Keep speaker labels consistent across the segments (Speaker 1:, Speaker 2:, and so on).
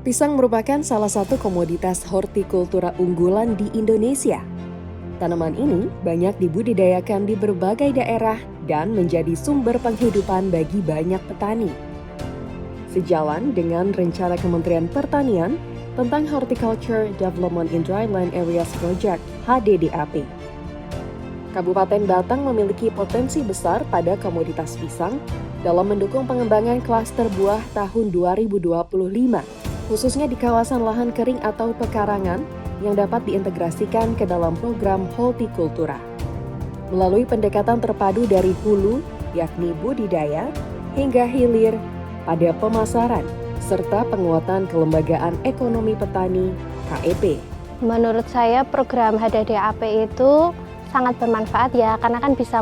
Speaker 1: Pisang merupakan salah satu komoditas hortikultura unggulan di Indonesia. Tanaman ini banyak dibudidayakan di berbagai daerah dan menjadi sumber penghidupan bagi banyak petani. Sejalan dengan rencana Kementerian Pertanian tentang Horticulture Development in Dryland Areas Project (HDDAP), Kabupaten Batang memiliki potensi besar pada komoditas pisang dalam mendukung pengembangan klaster buah tahun 2025. Khususnya di kawasan lahan kering atau pekarangan yang dapat diintegrasikan ke dalam program hortikultura. Melalui pendekatan terpadu dari hulu, yakni budidaya, hingga hilir pada pemasaran, serta penguatan kelembagaan ekonomi petani (KEP).
Speaker 2: Menurut saya program HDDAP itu sangat bermanfaat ya, karena kan bisa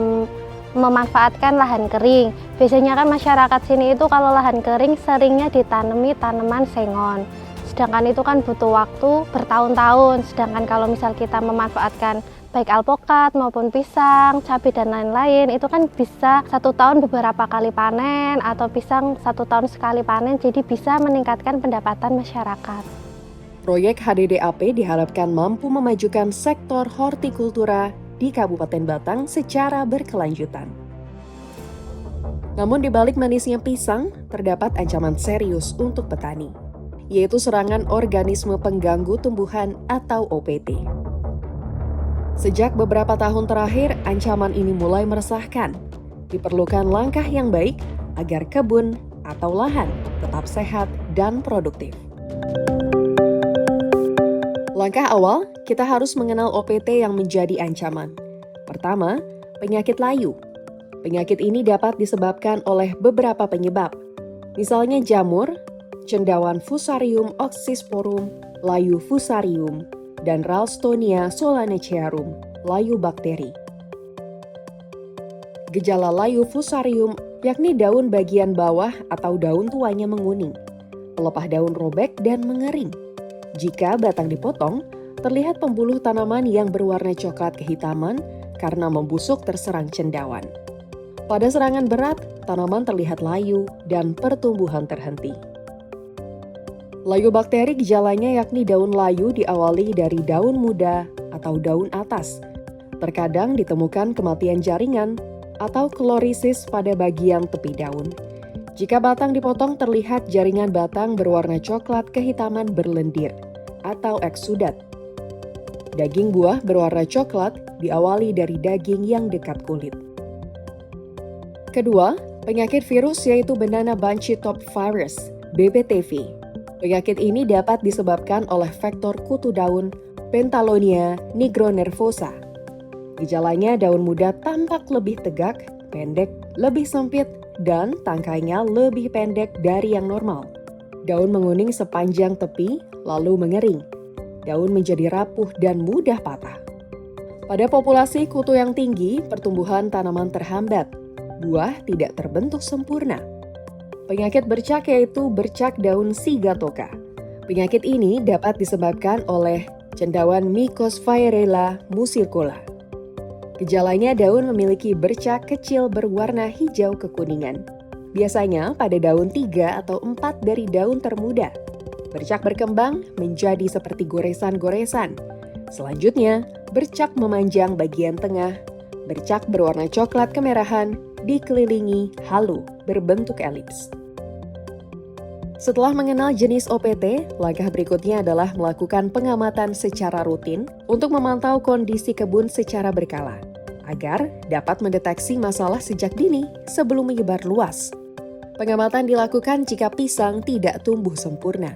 Speaker 2: memanfaatkan lahan kering. Biasanya kan masyarakat sini itu kalau lahan kering seringnya ditanami tanaman sengon. Sedangkan itu kan butuh waktu bertahun-tahun. Sedangkan kalau misal kita memanfaatkan baik alpukat maupun pisang, cabai dan lain-lain, itu kan bisa 1 tahun beberapa kali panen atau pisang 1 tahun sekali panen, jadi bisa meningkatkan pendapatan masyarakat.
Speaker 1: Proyek HDDAP diharapkan mampu memajukan sektor hortikultura di Kabupaten Batang secara berkelanjutan. Namun di balik manisnya pisang, terdapat ancaman serius untuk petani, yaitu serangan organisme pengganggu tumbuhan atau OPT. Sejak beberapa tahun terakhir, ancaman ini mulai meresahkan. Diperlukan langkah yang baik agar kebun atau lahan tetap sehat dan produktif. Langkah awal, kita harus mengenal OPT yang menjadi ancaman. Pertama, penyakit layu. Penyakit ini dapat disebabkan oleh beberapa penyebab. Misalnya jamur, cendawan Fusarium oxysporum, layu Fusarium, dan Ralstonia solanacearum, layu bakteri. Gejala layu Fusarium yakni daun bagian bawah atau daun tuanya menguning, pelepah daun robek dan mengering. Jika batang dipotong, terlihat pembuluh tanaman yang berwarna coklat kehitaman karena membusuk terserang cendawan. Pada serangan berat, tanaman terlihat layu dan pertumbuhan terhenti. Layu bakteri gejalanya yakni daun layu diawali dari daun muda atau daun atas. Terkadang ditemukan kematian jaringan atau klorisis pada bagian tepi daun. Jika batang dipotong, terlihat jaringan batang berwarna coklat kehitaman berlendir atau eksudat. Daging buah berwarna coklat diawali dari daging yang dekat kulit. Kedua, penyakit virus yaitu Banana Bunchy Top Virus, BBTV. Penyakit ini dapat disebabkan oleh vektor kutu daun Pentalonia nigronervosa. Gejalanya daun muda tampak lebih tegak, pendek, lebih sempit, dan tangkainya lebih pendek dari yang normal. Daun menguning sepanjang tepi, lalu mengering. Daun menjadi rapuh dan mudah patah. Pada populasi kutu yang tinggi, pertumbuhan tanaman terhambat. Buah tidak terbentuk sempurna. Penyakit bercak yaitu bercak daun Sigatoka. Penyakit ini dapat disebabkan oleh cendawan Mycosphyrella muscicula. Gejalanya daun memiliki bercak kecil berwarna hijau kekuningan. Biasanya pada daun 3 atau 4 dari daun termuda. Bercak berkembang menjadi seperti goresan-goresan. Selanjutnya, bercak memanjang bagian tengah. Bercak berwarna coklat kemerahan, dikelilingi halu, berbentuk elips. Setelah mengenal jenis OPT, langkah berikutnya adalah melakukan pengamatan secara rutin untuk memantau kondisi kebun secara berkala, agar dapat mendeteksi masalah sejak dini sebelum menyebar luas. Pengamatan dilakukan jika pisang tidak tumbuh sempurna.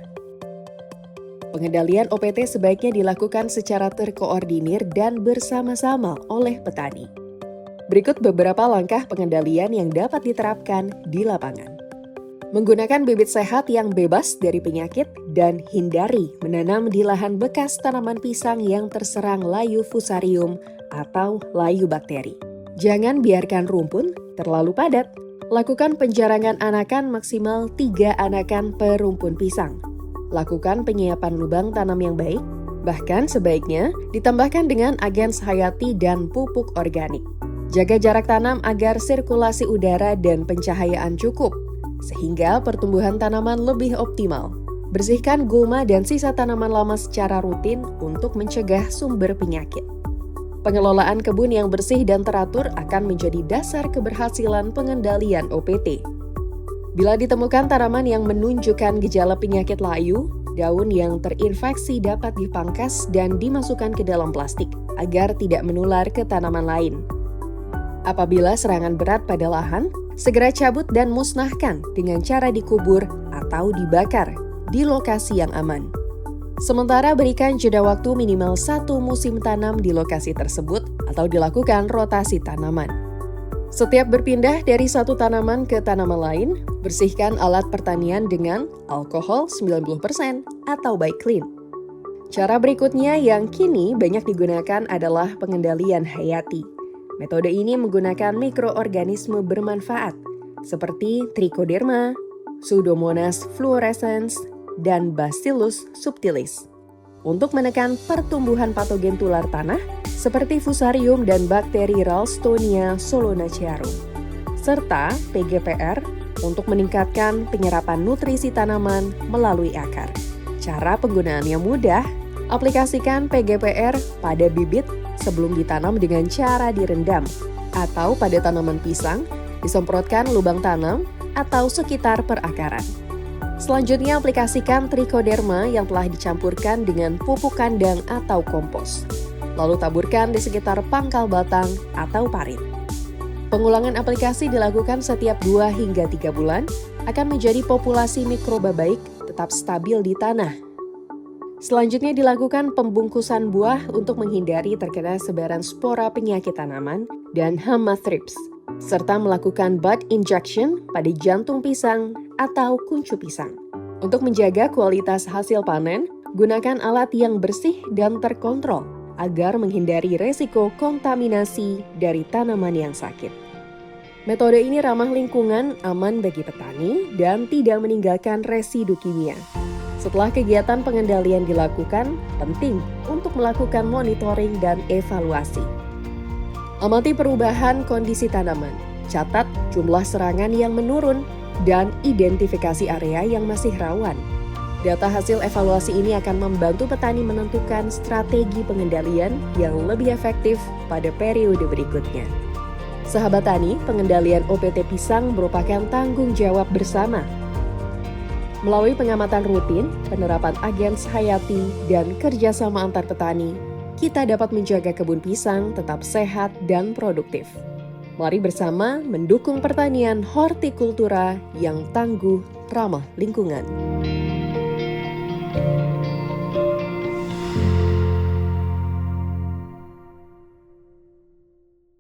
Speaker 1: Pengendalian OPT sebaiknya dilakukan secara terkoordinir dan bersama-sama oleh petani. Berikut beberapa langkah pengendalian yang dapat diterapkan di lapangan. Menggunakan bibit sehat yang bebas dari penyakit dan hindari menanam di lahan bekas tanaman pisang yang terserang layu Fusarium atau layu bakteri. Jangan biarkan rumpun terlalu padat. Lakukan penjarangan anakan maksimal 3 anakan per rumpun pisang. Lakukan penyiapan lubang tanam yang baik, bahkan sebaiknya ditambahkan dengan agens hayati dan pupuk organik. Jaga jarak tanam agar sirkulasi udara dan pencahayaan cukup, sehingga pertumbuhan tanaman lebih optimal. Bersihkan gulma dan sisa tanaman lama secara rutin untuk mencegah sumber penyakit. Pengelolaan kebun yang bersih dan teratur akan menjadi dasar keberhasilan pengendalian OPT. Bila ditemukan tanaman yang menunjukkan gejala penyakit layu, daun yang terinfeksi dapat dipangkas dan dimasukkan ke dalam plastik agar tidak menular ke tanaman lain. Apabila serangan berat pada lahan, segera cabut dan musnahkan dengan cara dikubur atau dibakar di lokasi yang aman. Sementara berikan jeda waktu minimal 1 musim tanam di lokasi tersebut atau dilakukan rotasi tanaman. Setiap berpindah dari satu tanaman ke tanaman lain, bersihkan alat pertanian dengan alkohol 90% atau by clean. Cara berikutnya yang kini banyak digunakan adalah pengendalian hayati. Metode ini menggunakan mikroorganisme bermanfaat seperti Trichoderma, Pseudomonas fluorescens, dan Bacillus subtilis untuk menekan pertumbuhan patogen tular tanah seperti Fusarium dan bakteri Ralstonia solanacearum, serta PGPR untuk meningkatkan penyerapan nutrisi tanaman melalui akar. Cara penggunaannya mudah, aplikasikan PGPR pada bibit sebelum ditanam dengan cara direndam, atau pada tanaman pisang, disemprotkan lubang tanam atau sekitar perakaran. Selanjutnya aplikasikan Trichoderma yang telah dicampurkan dengan pupuk kandang atau kompos. Lalu taburkan di sekitar pangkal batang atau parit. Pengulangan aplikasi dilakukan setiap 2 hingga 3 bulan, akan menjadi populasi mikroba baik tetap stabil di tanah. Selanjutnya dilakukan pembungkusan buah untuk menghindari terkena sebaran spora penyakit tanaman dan hama thrips, serta melakukan bud injection pada jantung pisang atau kuncup pisang. Untuk menjaga kualitas hasil panen, gunakan alat yang bersih dan terkontrol agar menghindari resiko kontaminasi dari tanaman yang sakit. Metode ini ramah lingkungan, aman bagi petani, dan tidak meninggalkan residu kimia. Setelah kegiatan pengendalian dilakukan, penting untuk melakukan monitoring dan evaluasi. Amati perubahan kondisi tanaman, catat jumlah serangan yang menurun, dan identifikasi area yang masih rawan. Data hasil evaluasi ini akan membantu petani menentukan strategi pengendalian yang lebih efektif pada periode berikutnya. Sahabat tani, pengendalian OPT pisang merupakan tanggung jawab bersama. Melalui pengamatan rutin, penerapan agens hayati, dan kerjasama antar petani, kita dapat menjaga kebun pisang tetap sehat dan produktif. Mari bersama mendukung pertanian hortikultura yang tangguh, ramah lingkungan.